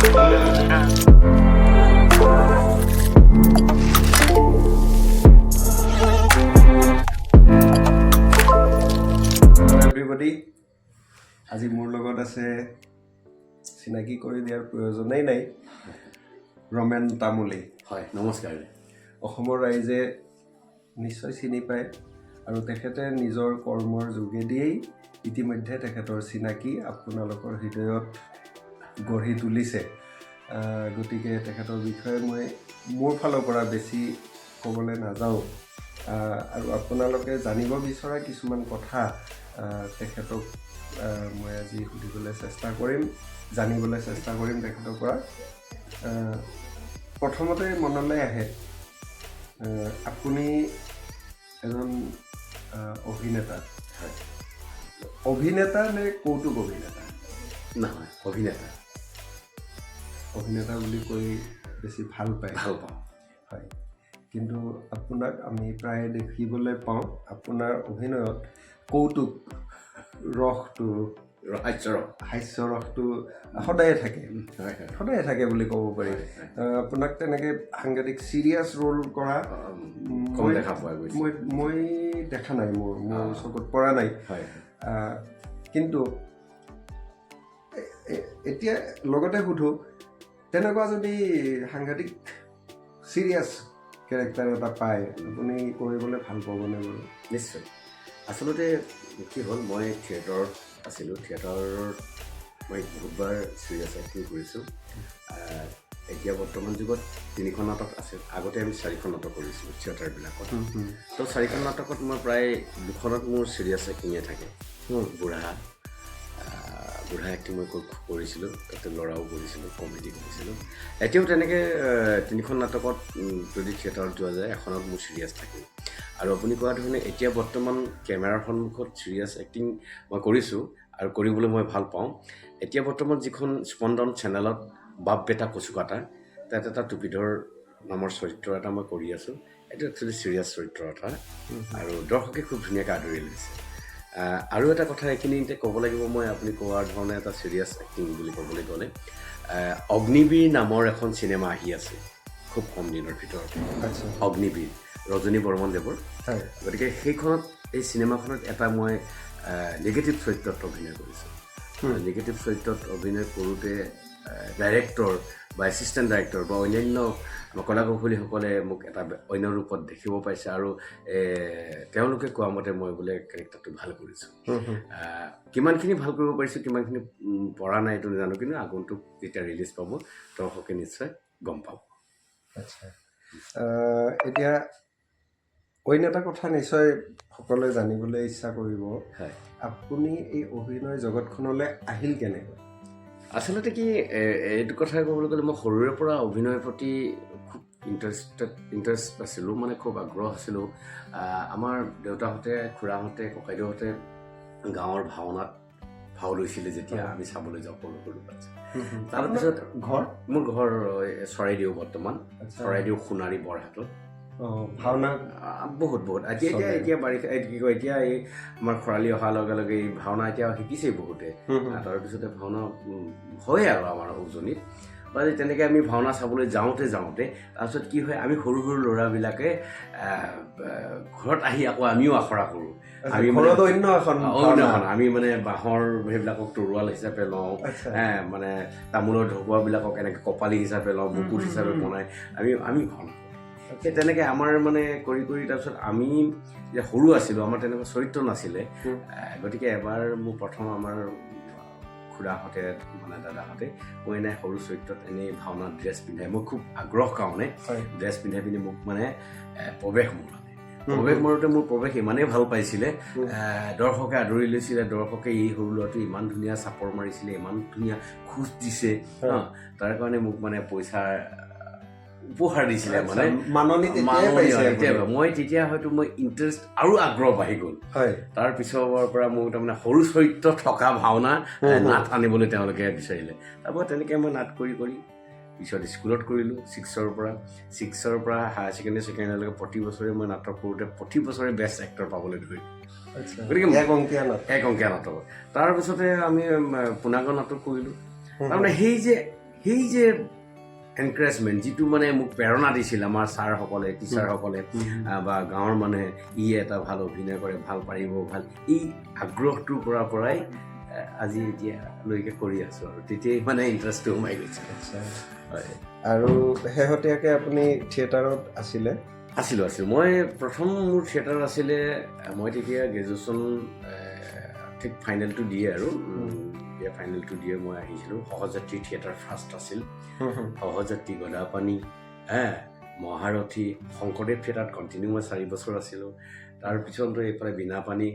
everybody, আজি মোৰ লগত আছে চিনাকি কৰি দিয়াৰ প্ৰয়োজনেই নাই ৰমেন তামুলি। হয়, নমস্কাৰ। অসমৰ ৰাইজে নিশ্চয় চিনি পায় আৰু তেখেতে নিজৰ কৰ্মৰ যোগেদিয়েই ইতিমধ্যে তেখেতৰ চিনাকি আপোনালোকৰ হৃদয়ত গঢ়ি তুলিছে। গতিকে তেখেতৰ বিষয়ে মই মোৰ ফালৰ পৰা বেছি ক'বলৈ নাযাওঁ আৰু আপোনালোকে জানিব বিচৰা কিছুমান কথা তেখেতক মই আজি সুধিবলৈ চেষ্টা কৰিম, জানিবলৈ চেষ্টা কৰিম তেখেতৰ পৰা। প্ৰথমতে মনলৈ আহে আপুনি এজন অভিনেতা। হয়, অভিনেতা নে কৌতুক অভিনেতা? নহয়, অভিনেতা। অভিনেতা বুলি কৈ বেছি ভাল পায়? ভাল পাওঁ। হয়, কিন্তু আপোনাক আমি প্ৰায় দেখিবলৈ পাওঁ আপোনাৰ অভিনয়ত কৌতুক ৰসটো, হাস্য ৰসটো সদায়ে থাকে, সদায়ে থাকে বুলি ক'ব পাৰি। আপোনাক তেনেকৈ সাংঘাতিক চিৰিয়াছ ৰোল কৰা মই দেখা নাই, মোৰ চকুত পৰা নাই। কিন্তু এতিয়া লগতে সোধোঁ, তেনেকুৱা যদি সাংঘাতিক চিৰিয়াছ কেৰেক্টাৰ এটা পায় আপুনি কৰিবলৈ ভাল পাবনে বাৰু? নিশ্চয়। আচলতে কি হ'ল, মই থিয়েটাৰত আছিলোঁ। থিয়েটাৰত মই বহুতবাৰ চিৰিয়াছ এক্টিং কৰিছোঁ। এতিয়া বৰ্তমান যুগত 3খন নাটক আছে, আগতে আমি 4খন নাটক কৰিছিলোঁ থিয়েটাৰবিলাকত। তো 4খন নাটকত মই প্ৰায় 2খনত মোৰ চিৰিয়াছ এক্টিঙে থাকে। বুঢ়া এক্টিং মই কৰিছিলোঁ, তাতে ল'ৰাও কৰিছিলোঁ, কমেডি কৰিছিলোঁ। এতিয়াও তেনেকৈ 3খন নাটকত যদি থিয়েটাৰত যোৱা যায়, এখনত মোৰ চিৰিয়াছ থাকে। আৰু আপুনি কোৱা ধৰণে এতিয়া বৰ্তমান কেমেৰাৰ সন্মুখত চিৰিয়াছ এক্টিং মই কৰিছোঁ আৰু কৰিবলৈ মই ভাল পাওঁ। এতিয়া বৰ্তমান যিখন স্পন্দন চেনেলত বাপ বেটা কচুকাটা, তাত এটা টুপিধৰ নামৰ চৰিত্ৰ এটা মই কৰি আছোঁ। এইটো একচুৱেলি চিৰিয়াছ চৰিত্ৰ এটা আৰু দৰ্শকে খুব ধুনীয়াকৈ আদৰি লৈছে। আৰু এটা কথা এইখিনিতে ক'ব লাগিব, মই আপুনি কোৱাৰ ধৰণে এটা চিৰিয়াছ এক্টিং বুলি ক'বলৈ গ'লে অগ্নিবীৰ নামৰ এখন চিনেমা আহি আছে খুব কম দিনৰ ভিতৰত। অগ্নিবীৰ, ৰজনী বৰ্মনদেৱৰ। গতিকে সেইখনত, এই চিনেমাখনত এটা মই নিগেটিভ চৰিত্ৰত অভিনয় কৰিছোঁ। নিগেটিভ চৰিত্ৰত অভিনয় কৰোঁতে ডাইৰেক্টৰ বা এছিষ্টেণ্ট ডাইৰেক্টৰ বা অন্যান্য কলা কৌশলীসকলে মোক এটা অন্য ৰূপত দেখিব পাইছে আৰু তেওঁলোকে কোৱা মতে মই বোলে কেৰেক্টাৰটো ভাল কৰিছোঁ। কিমানখিনি ভাল কৰিব পাৰিছোঁ, কিমানখিনি পৰা নাই এইটো নাজানো, কিন্তু আগন্তুক যেতিয়া ৰিলিজ পাব দৰ্শকে নিশ্চয় গম পাব। আচ্ছা, এতিয়া অন্য এটা কথা নিশ্চয় সকলোৱে জানিবলৈ ইচ্ছা কৰিব, আপুনি এই অভিনয় জগতখনলৈ আহিল কেনেকৈ? আচলতে কি, এইটো কথা ক'বলৈ গ'লে মই সৰুৰে পৰা অভিনয়ৰ প্ৰতি খুব ইণ্টাৰেষ্ট আছিলোঁ, মানে খুব আগ্ৰহ আছিলোঁ। আমাৰ দেউতাহঁতে, খুৰাহঁতে, ককাইদেউহঁতে গাঁৱৰ ভাওনাত ভাও লৈছিলে যেতিয়া আমি চাবলৈ যাওঁ সৰু সৰু বাচ্ছা। তাৰপিছত মোৰ ঘৰ চৰাইদেউ, বৰ্তমান চৰাইদেউ সোণাৰী বৰহাটত। ভাওনা বহুত এতিয়া বাৰিষা কি কয়, এতিয়া এই আমাৰ খৰালি অহাৰ লগে লগে এই ভাওনা এতিয়া শিকিছেই বহুতে। তাৰপিছতে ভাওনা হয় আৰু আমাৰ উজনিত বা তেনেকৈ আমি ভাওনা চাবলৈ যাওঁতে তাৰপিছত কি হয়, আমি সৰু সৰু ল'ৰাবিলাকে ঘৰত আহি আকৌ আমিও আখৰা কৰোঁ। আমি মানে বাঁহৰ সেইবিলাকক তৰোৱাল হিচাপে লওঁ, মানে তামোলৰ ঢকুৱাবিলাকক এনেকৈ কপালি হিচাপে লওঁ, মুকুট হিচাপে বনাই আমি ভাওনা। সেই তেনেকৈ আমাৰ মানে কৰি তাৰপিছত আমি যেতিয়া সৰু আছিলোঁ, আমাৰ তেনেকুৱা চৰিত্ৰ নাছিলে। গতিকে এবাৰ মোৰ প্ৰথম আমাৰ খুৰাহঁতে, মানে দাদাহঁতে মই এনেই সৰু চৰিত্ৰত এনেই ভাওনা ড্ৰেছ পিন্ধাই, মই খুব আগ্ৰহ কাৰণে ড্ৰেছ পিন্ধাই পিনি মোক মানে প্ৰৱেশ মাৰোঁতে মোৰ প্ৰৱেশ ইমানেই ভাল পাইছিলে, দৰ্শকে আদৰি লৈছিলে। দৰ্শকে এই সৰু ল'ৰাটো ইমান ধুনীয়া চাপৰ মাৰিছিলে, ইমান ধুনীয়া খোজ দিছে, তাৰ কাৰণে মোক মানে পইচা উপহাৰ দিছিলে। মানে মই তেতিয়া হয়তো মই ইণ্টাৰেষ্ট আৰু আগ্ৰহ বাঢ়ি গ'ল। তাৰ পিছৰ পৰা মোৰ তাৰমানে সৰু চৰিত্ৰ থকা ভাওনা নাট আনিবলৈ তেওঁলোকে বিচাৰিলে। তাৰপৰা তেনেকৈ মই নাট কৰি পিছত স্কুলত কৰিলোঁ। 6ৰ পৰা হায়াৰ ছেকেণ্ডেৰীলৈকে প্ৰতি বছৰে মই নাটক কৰোঁতে প্ৰতি বছৰে বেষ্ট এক্টৰ পাবলৈ ধৰিলোঁ। গতিকে এক অংকীয়া নাটক। তাৰপিছতে আমি পূৰ্ণাংগ নাটক কৰিলোঁ। তাৰমানে সেই যে সেই যে এনকাৰেজমেণ্ট যিটো মানে মোক প্ৰেৰণা দিছিল আমাৰ ছাৰসকলে টিচাৰসকলে বা গাঁৱৰ মানুহে ই এটা ভাল অভিনয় কৰে ভাল পাৰিব ভাল এই আগ্ৰহটোৰ পৰাই আজি এতিয়ালৈকে কৰি আছোঁ আৰু তেতিয়াই মানে ইণ্টাৰেষ্টটো সোমাই গৈছে হয় আৰু শেহতীয়াকৈ আপুনি থিয়েটাৰত আছিলে আছিলোঁ মই প্ৰথম মোৰ থিয়েটাৰ আছিলে মই তেতিয়া গ্ৰেজুৱেশ্যন ঠিক ফাইনেলটো দিয়ে আৰু ফাইনেলটো দিয়ে মই আহিছিলোঁ সহযাত্ৰী থিয়েটাৰ ফাৰ্ষ্ট আছিল সহযাত্ৰী গদাপানী মহাৰথী শংকৰদেৱ থিয়েটাৰত কণ্টিনিউ মই 4 বছৰ আছিলোঁ তাৰপিছতো এইফালে বীণাপানী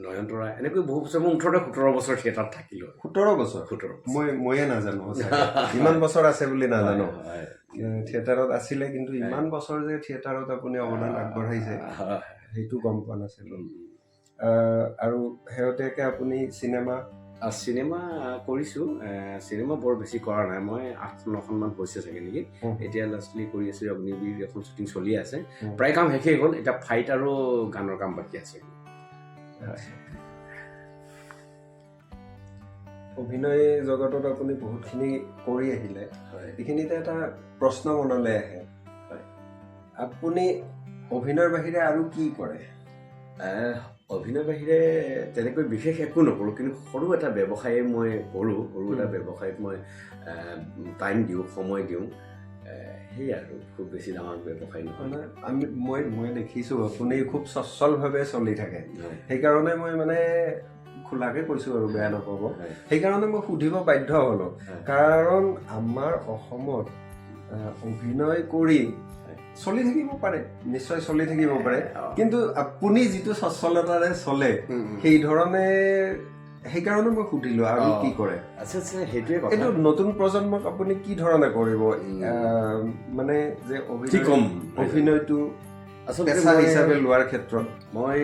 নয়নতৰা এনেকৈ বহু বছৰ মই 17 বছৰ থিয়েটাৰত থাকিলোঁ 17 বছৰ ময়ে নাজানো ইমান বছৰ আছে বুলি নাজানো থিয়েটাৰত আছিলে কিন্তু ইমান বছৰ যে থিয়েটাৰত আপুনি অৱদান আগবঢ়াইছে সেইটো গম পোৱা নাছিলোঁ আৰু শেহতীয়াকৈ আপুনি চিনেমা কৰিছোঁ চিনেমা বৰ বেছি কৰা নাই মই 8-9খনমান হৈছে চাগে নেকি এতিয়া লাষ্টলি কৰি আছোঁ অগ্নিবীৰ এখন শ্বুটিং চলি আছে প্ৰায় কাম শেষেই হ'ল এতিয়া ফাইট আৰু গানৰ কাম বাকী আছে অভিনয় জগতত আপুনি বহুতখিনি কৰি আহিলে এইখিনিতে এটা প্ৰশ্ন মনলৈ আহে আপুনি অভিনয়ৰ বাহিৰে আৰু কি কৰে অভিনয়ৰ বাহিৰে তেনেকৈ বিশেষ একো নকৰোঁ কিন্তু সৰু এটা ব্যৱসায় মই কৰোঁ সৰু এটা ব্যৱসায়ত মই টাইম দিওঁ সময় দিওঁ সেই আৰু খুব বেছি ডাঙৰ ব্যৱসায় নহয় মই দেখিছোঁ আপুনি খুব সচ্ছলভাৱে চলি থাকে সেইকাৰণে মই মানে খোলাকৈ কৈছোঁ আৰু বেয়া নক'ব সেইকাৰণে মই সুধিব বাধ্য হ'লোঁ কাৰণ আমাৰ অসমত অভিনয় কৰি চলি থাকিব পাৰে নিশ্চয় চলি থাকিব পাৰে কিন্তু আপুনি যিটো সচ্ছলতাৰে চলে সেই ধৰণে সেইকাৰণে মই সুধিলোঁ আৰু কি কৰে সেইটোৱে এইটো নতুন প্ৰজন্মক আপুনি কি ধৰণে কৰিব মানে যে অভিনয়টো পেচা হিচাপে লোৱাৰ ক্ষেত্ৰত মই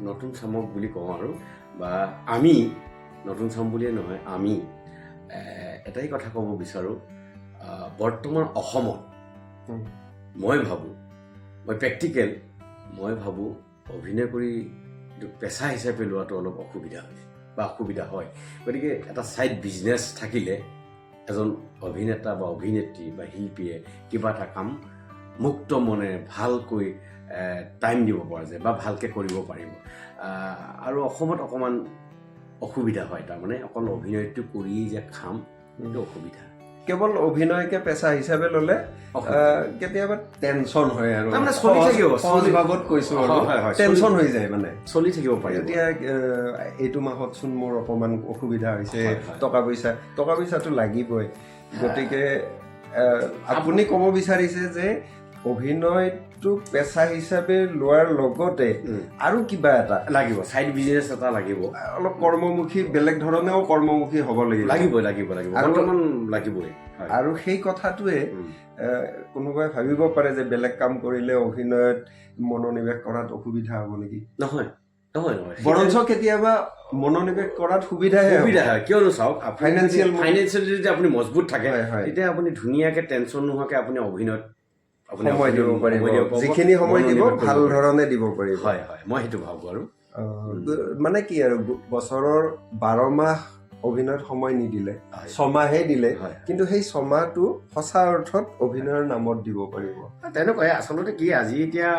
নতুন চামক বুলি কওঁ আৰু বা আমি নতুন চাম বুলিয়ে নহয় আমি এটাই কথা ক'ব বিচাৰোঁ বৰ্তমান অসমত মই ভাবোঁ প্ৰেক্টিকেল মই ভাবোঁ অভিনয় কৰি পেচা হিচাপে লোৱাটো অলপ অসুবিধা হয় গতিকে এটা ছাইড বিজনেছ থাকিলে এজন অভিনেতা বা অভিনেত্ৰী বা শিল্পীয়ে কিবা এটা কাম মুক্ত মনে ভালকৈ টাইম দিব পৰা যায় বা ভালকৈ কৰিব পাৰিব আৰু অসমত অকণমান অসুবিধা হয় তাৰমানে অকল অভিনয়টো কৰিয়েই যে খাম সেইটো অসুবিধা কেৱল অভিনয়কে পেচা হিচাপে ল'লে কেতিয়াবা টেনচন হয় আৰু সহজভাৱত কৈছোঁ আৰু টেনচন হৈ যায় মানে চলি থাকিব পাৰি এতিয়া এইটো মাহতচোন মোৰ অকণমান অসুবিধা হৈছে টকা পইচাটো লাগিবই গতিকে আপুনি ক'ব বিচাৰিছে যে অভিনয়টো পেচা হিচাপে লোৱাৰ লগতে আৰু কিবা এটা লাগিব ছাইড বিজনেছ এটা লাগিব অলপ কৰ্মমুখী বেলেগ ধৰণেও কৰ্মমুখী হ'ব লাগিব লাগিবই আৰু সেই কথাটোৱে কোনোবাই ভাবিব পাৰে যে বেলেগ কাম কৰিলে অভিনয়ত মনোনিৱেশ কৰাত অসুবিধা হ'ব নেকি নহয় বৰঞ্চ কেতিয়াবা মনোনিৱেশ কৰাত সুবিধাহে হয় কিয়নো চাওক ফাইনেন্সিয়েলি যদি আপুনি মজবুত থাকে তেতিয়া আপুনি ধুনীয়াকৈ টেনচন নোহোৱাকৈ আপুনি অভিনয়ত সময় দিব পাৰিব যিখিনি সময় দিব ভাল ধৰণে দিব পাৰিব হয় মই সেইটো ভাবোঁ আৰু মানে কি আৰু বছৰৰ 12 মাহ অভিনয়ত সময় নিদিলে 6 মাহে দিলে কিন্তু সেই 6 মাহটো সঁচা অৰ্থত অভিনয়ৰ নামত দিব পাৰিব তেনেকুৱাই আচলতে কি আজি এতিয়া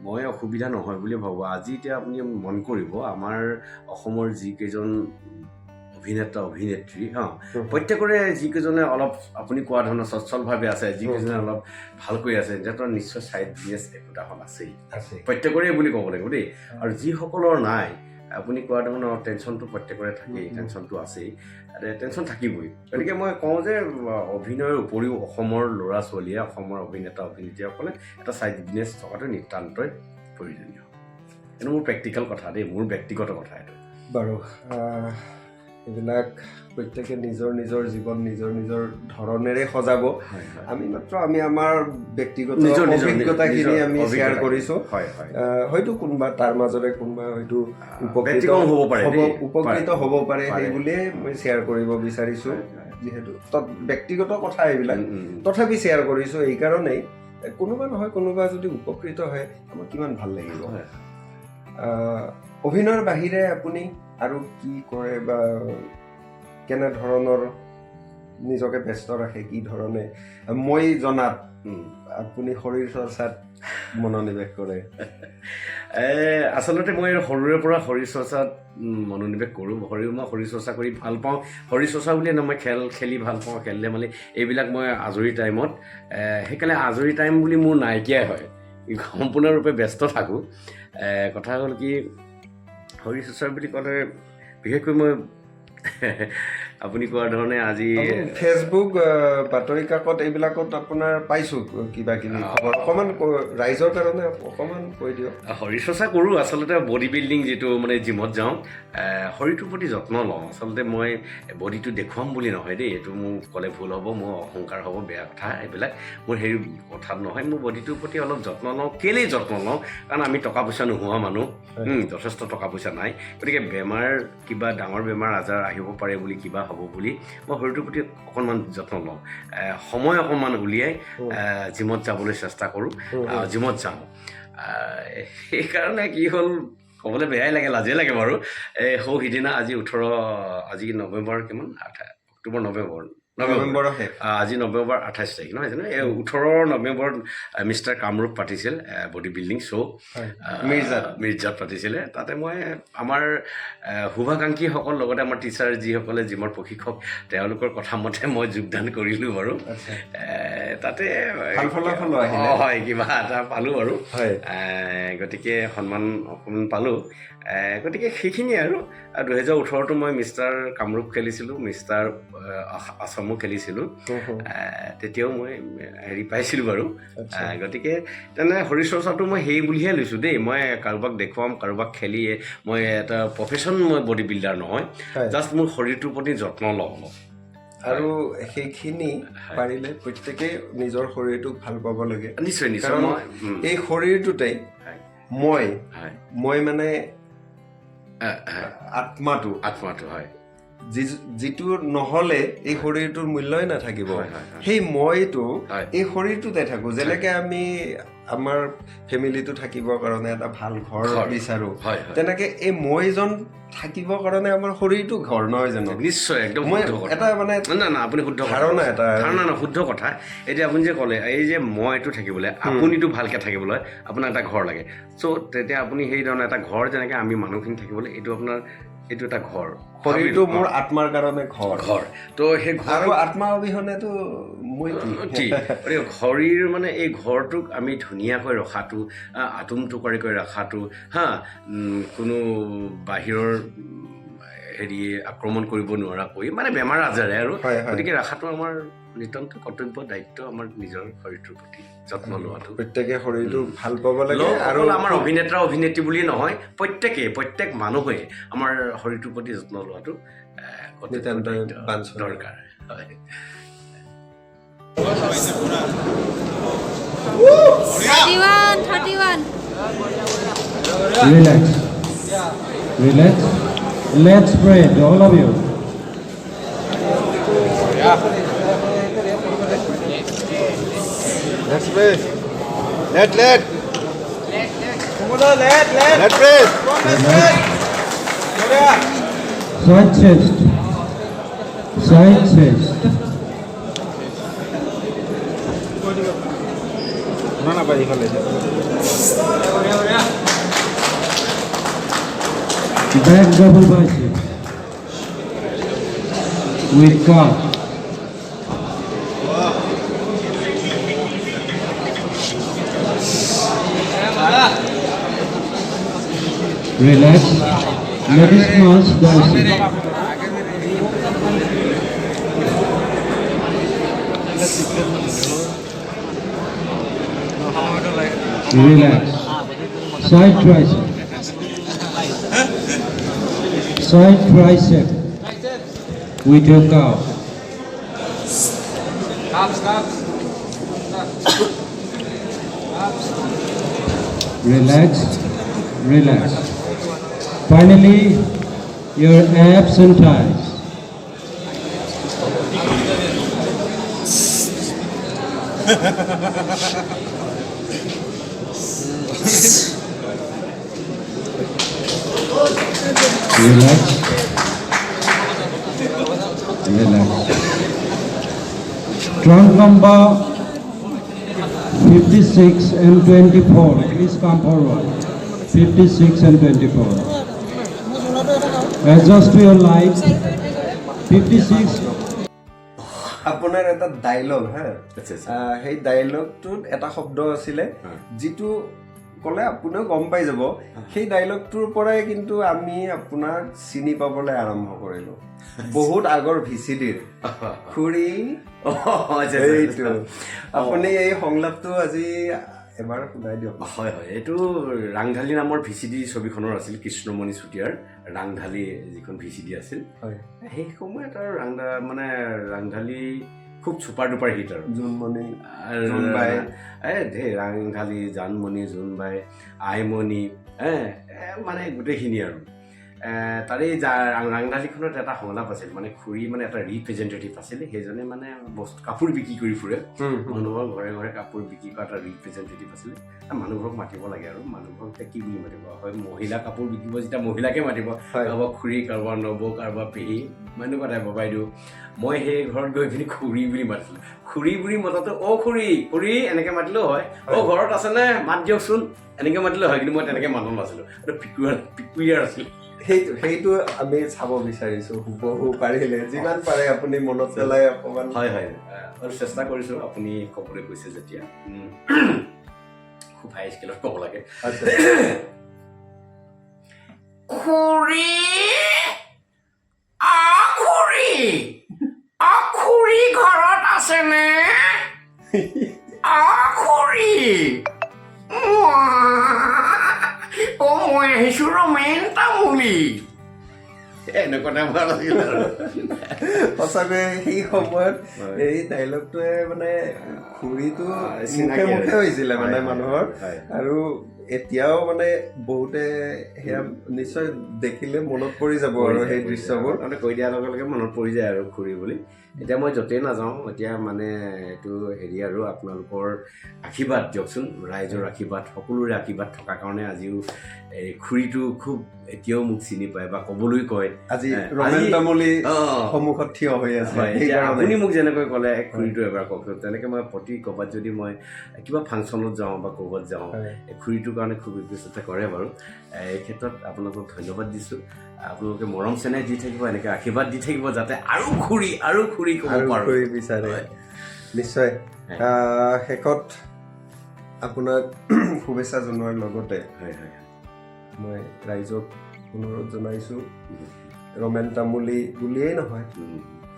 মই অসুবিধা নহয় বুলি ভাবোঁ আজি এতিয়া আপুনি মন কৰিব আমাৰ অসমৰ যিকেইজন অভিনেতা অভিনেত্ৰী প্ৰত্যেকৰে যিকেইজনে অলপ আপুনি কোৱা ধৰণৰ সচ্ছলভাৱে আছে যিকেইজনে অলপ ভালকৈ আছে সিহঁতৰ নিশ্চয় ছাইড বিজনেছ একোটাখন আছেই প্ৰত্যেকৰে বুলি ক'ব লাগিব দেই আৰু যিসকলৰ নাই আপুনি কোৱা ধৰণৰ টেনশ্যনটো প্ৰত্যেকৰে থাকেই টেনশ্যনটো আছেই টেনশ্যন থাকিবই গতিকে মই কওঁ যে অভিনয়ৰ উপৰিও অসমৰ ল'ৰা ছোৱালীয়ে অসমৰ অভিনেতা অভিনেত্ৰীসকলে এটা ছাইড বিজনেছ থকাটো নিতান্তই প্ৰয়োজনীয় এইটো মোৰ প্ৰেক্টিকেল কথা দেই মোৰ ব্যক্তিগত কথা এইটো বাৰু এইবিলাক প্ৰত্যেকে নিজৰ জীৱন নিজৰ ধৰণেৰে সজাব আমি মাত্ৰ আমাৰ ব্যক্তিগত অভিজ্ঞতাখিনি আমি শ্বেয়াৰ কৰিছোঁ হয়তো কোনোবা তাৰ মাজৰে কোনোবা হয়তো উপকৃত হ'ব পাৰে সেই বুলিয়ে মই শ্বেয়াৰ কৰিব বিচাৰিছোঁ যিহেতু ব্যক্তিগত কথা এইবিলাক তথাপি শ্বেয়াৰ কৰিছোঁ এইকাৰণেই কোনোবা নহয় কোনোবা যদি উপকৃত হয় আমাৰ কিমান ভাল লাগিব অভিনয়ৰ বাহিৰে আপুনি আৰু কি কৰে বা কেনেধৰণৰ নিজকে ব্যস্ত ৰাখে, কি ধৰণে? মই জনাত আপুনি শৰীৰ চৰ্চাত মনোনিৱেশ কৰে। আচলতে মই সৰুৰে পৰা শৰীৰ চৰ্চাত মনোনিৱেশ কৰোঁ। মই শৰীৰ চৰ্চা কৰি ভাল পাওঁ। শৰীৰ চৰ্চা বুলিয়ে নহয়, মই খেল খেলি ভাল পাওঁ, খেল ধেমালি এইবিলাক মই আজৰি টাইমত, সেইকাৰণে আজৰি টাইম বুলি মোৰ নাইকিয়াই হয়, সম্পূৰ্ণৰূপে ব্যস্ত থাকোঁ। কথা হ'ল কি, শৰীৰ চৰ্চা বুলি ক'লে বিশেষকৈ মই আপুনি কোৱাৰ ধৰণে আজি ফেচবুক, বাতৰি কাকত এইবিলাকত আপোনাৰ পাইছোঁ কিবা কিবি খবৰ। অকণমান ৰাইজৰ কাৰণে অকণমান কৈ দিয়ক। শৰীৰ চৰ্চা কৰোঁ। আচলতে বডি বিল্ডিং যিটো মানে জিমত যাওঁ, শৰীৰটোৰ প্ৰতি যত্ন লওঁ। আচলতে মই বডিটো দেখুৱাম বুলি নহয় দেই, এইটো মোৰ ক'লে ভুল হ'ব, মোৰ অহংকাৰ হ'ব, বেয়া কথা এইবিলাক। মোৰ সেই কথাত নহয়, মোৰ বডিটোৰ প্ৰতি অলপ যত্ন লওঁ। কেলেই যত্ন লওঁ? কাৰণ আমি টকা পইচা নোহোৱা মানুহ, যথেষ্ট টকা পইচা নাই। গতিকে বেমাৰ, কিবা ডাঙৰ বেমাৰ আজাৰ আহিব পাৰে বুলি, কিবা হ'ব বুলি মই শৰীৰটোৰ প্ৰতি অকণমান যত্ন লওঁ। সময় অকণমান উলিয়াই জিমত যাবলৈ চেষ্টা কৰোঁ, জিমত যাওঁ। সেইকাৰণে কি হ'ল, ক'বলৈ বেয়াই লাগে, লাজেই লাগে বাৰু। সিদিনা আজি নৱেম্বৰ কিমান, অক্টোবৰ নৱেম্বৰ আজি নৱেম্বৰ 28 তাৰিখ নহয় জানো? 18 নৱেম্বৰত মিষ্টাৰ কামৰূপ পাতিছিল বডি বিল্ডিং শ্ব', মিৰ্জাত পাতিছিলে। তাতে মই আমাৰ শুভাকাংক্ষীসকল, লগতে আমাৰ টিচাৰ যিসকলে জিমৰ প্ৰশিক্ষক, তেওঁলোকৰ কথা মতে মই যোগদান কৰিলোঁ বাৰু। তাতে হয়, কিবা এটা পালোঁ আৰু, গতিকে সন্মান অকণমান পালোঁ। গতিকে সেইখিনিয়ে আৰু 2018তো মই মিষ্টাৰ কামৰূপ খেলিছিলোঁ, মিষ্টাৰ আছামো খেলিছিলোঁ। তেতিয়াও মই পাইছিলোঁ বাৰু। গতিকে তেনে শৰীৰ চৰ্চাটো মই সেই বুলিহে লৈছোঁ দেই। মই কাৰোবাক দেখুৱাম, কাৰোবাক খেলি মই এটা প্ৰফেশ্যন, মই বডি বিল্ডাৰ নহয়, জাষ্ট মোৰ শৰীৰটোৰ প্ৰতি যত্ন লওঁ। আৰু সেইখিনি পাৰিলে প্ৰত্যেকেই নিজৰ শৰীৰটোক ভাল পাব লাগে। নিশ্চয় নিশ্চয়। কাৰণ এই শৰীৰটোতে মই মানে আত্মাটো হয়, যিটো নহ'লে এই শৰীৰটোৰ মূল্যই নাথাকিব। সেই মইতো এই শৰীৰটোতে থাকোঁ। যেনেকৈ আমি আমাৰ ফেমিলিটো থাকিবৰ কাৰণে এটা ভাল ঘৰ বিচাৰোঁ, তেনেকৈ এই মইজন থাকিবৰ কাৰণে আমাৰ শৰীৰটো ঘৰ নহয় জানো? নিশ্চয়, একদম এটা মানে আপুনি শুদ্ধ ধাৰণা শুদ্ধ কথা। এতিয়া আপুনি যে ক'লে, এই যে মইটো থাকিবলৈ, আপুনিতো ভালকৈ থাকিবলৈ আপোনাক এটা ঘৰ লাগে। চ' তেতিয়া আপুনি সেই ধৰণে এটা ঘৰ, যেনেকৈ আমি মানুহখিনি থাকিবলৈ, এইটো এটা ঘৰ। শৰীৰটো মোৰ আত্মাৰ কাৰণে ঘৰ। তো সেই ঘৰ, আত্মা অবিহনেতো মই কি শৰীৰ মানে এই ঘৰটোক আমি ধুনীয়াকৈ ৰখাটো, আটোমটোকাৰিকৈ ৰখাটো, কোনো বাহিৰৰ আক্ৰমণ কৰিব নোৱাৰাকৈ, মানে বেমাৰ আজাৰে আৰু, গতিকে ৰখাটো আমাৰ নিতান্ত কৰ্তব্য, দায়িত্ব, আমাৰ নিজৰ শৰীৰটোৰ প্ৰতি যত্ন লোৱাটো। প্ৰত্যেকে শৰীৰটো ভাল পাব লাগে। আৰু আমাৰ অভিনেতা অভিনেত্ৰী বুলিয়ে নহয়, প্ৰত্যেক মানুহে আমাৰ শৰীৰটোৰ প্ৰতি যত্ন লোৱাটো দৰকাৰ। হয়। 31. Relax. Let's pray, all of you. Let's pray. Let pray. Side chest. Back double bicep. With calf. Relax. Ladies first, dancing. Relax. Side tricep. Side tricep. With your cow. Relax. Finally, your abs and thighs. Relax. Trunk number 56 and 24. Please come forward. 56 and 24. Adjust to your light. 56. আপোনাৰ এটা dialog হা আচ্ছা আচ্ছা সেই ডায়লগটোত এটা শব্দ আছিলে যিটো ক'লে আপুনিও গম পাই যাব সেই ডায়লগটোৰ পৰাই কিন্তু আমি আপোনাক চিনি পাবলৈ আৰম্ভ কৰিলোঁ বহুত আগৰ ভিচিডিৰ খুৰী এইটো আপুনি এই সংলাপটো আজি এবাৰ শুনাই দিয়ক হয় হয় এইটো ৰাংঢালী নামৰ ভিচিডি ছবিখনৰ আছিল কৃষ্ণমণি চুতীয়াৰ ৰাংঢালী যিখন ভিচিডি আছিল হয় সেই সময়ত আৰু ৰাংঢালী খুব ছুপাৰ ডুপাৰ হিট আৰু জোনমণি জোনবাই ঢেৰ ৰাংঢালী জানমণি জোনবাই আইমণি মানে গোটেইখিনি আৰু তাৰে ৰাংঢালীখনত এটা সংলাপ আছিল মানে খুৰী মানে এটা ৰিপ্ৰেজেণ্টেটিভ আছিল সেইজনে মানে বস্তু কাপোৰ বিক্ৰী কৰি ফুৰে মানুহৰ ঘৰে ঘৰে কাপোৰ বিক্ৰী কৰা এটা ৰিপ্ৰেজেণ্টেটিভ আছিলে মানুহবোৰক মাতিব লাগে আৰু মানুহবোৰক কি বুলি মাতিব হয় মহিলা কাপোৰ বিকিব যেতিয়া মহিলাকে মাতিব কাৰোবাৰ খুৰী কাৰোবাৰ নবৌ কাৰোবাৰ পেহী এনেকুৱা টাইপৰ বাইদেউ মই সেই ঘৰত গৈ পিনি খুৰী বুলি মাতিছিলোঁ খুৰী বুলি মতাটো অ' খুৰী খুৰী এনেকৈ মাতিলেও হয় অ' ঘৰত আছেনে মাত দিয়কচোন এনেকৈ মাতিলেও হয় কিন্তু মই তেনেকৈ মানুহ নাছিলোঁ এইটো পিকুয়াৰ আছিল সেইটো আমি চাব বিচাৰিছোঁ হুবহু পাৰিলে যিমান পাৰে আপুনি মনত পেলাই অকণমান হয় হয় আৰু চেষ্টা কৰিছোঁ আপুনি ক'বলৈ কৈছে যেতিয়া খুব হাই স্কেলত ক'ব লাগে খুৰী খুৰী ঘৰত আছেনে খুৰী মই আহিছোঁ ৰমেন তামুলি এনেকুৱা টাইপৰ আছিল আৰু সঁচাকৈ সেই সময়ত এই ডাইলগটোৱে মানে খুৰীটো মুখে মুখে হৈছিলে মানে মানুহৰ আৰু এতিয়াও মানে বহুতে সেয়া নিশ্চয় দেখিলে মনত পৰি যাব আৰু সেই দৃশ্যবোৰ মানে কৈ দিয়াৰ লগে লগে মনত পৰি যায় আৰু খুৰী বুলি এতিয়া মই য'তেই নাযাওঁ এতিয়া মানে এইটো হেৰি আৰু আপোনালোকৰ আশীৰ্বাদ দিয়কচোন ৰাইজৰ আশীৰ্বাদ সকলোৰে আশীৰ্বাদ থকাৰ কাৰণে আজিও এই খুৰীটো খুব এতিয়াও মোক চিনি পায় বা ক'বলৈ কয় আজি ৰমেন তামুলি সন্মুখত থিয় হৈ আছে আপুনি মোক যেনেকৈ ক'লে খুৰীটো এবাৰ কওকচোন তেনেকৈ মই প্ৰতি ক'ৰবাত যদি মই কিবা ফাংচনত যাওঁ বা ক'ৰবাত যাওঁ খুৰীটোৰ কাৰণে খুব ব্যস্ততা কৰে বাৰু এই ক্ষেত্ৰত আপোনালোকক ধন্যবাদ দিছোঁ আপোনালোকে মৰম চেনেহ দি থাকিব এনেকৈ আশীৰ্বাদ দি থাকিব যাতে আৰু খুৰী ক'ব পাৰোঁ বিচাৰে নিশ্চয় শেষত আপোনাক শুভেচ্ছা জনোৱাৰ লগতে মই ৰাইজক অনুৰোধ জনাইছোঁ ৰমেন তামুলি বুলিয়েই নহয়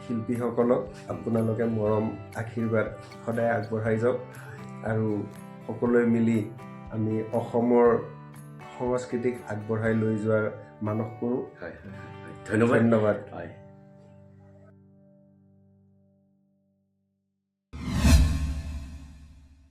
শিল্পীসকলক আপোনালোকে মৰম আশীৰ্বাদ সদায় আগবঢ়াই যাওক আৰু সকলোৱে মিলি আমি অসমৰ সংস্কৃতিক আগবঢ়াই লৈ যোৱাৰ মানস কৰোঁ ধন্যবাদ ধন্যবাদ হয়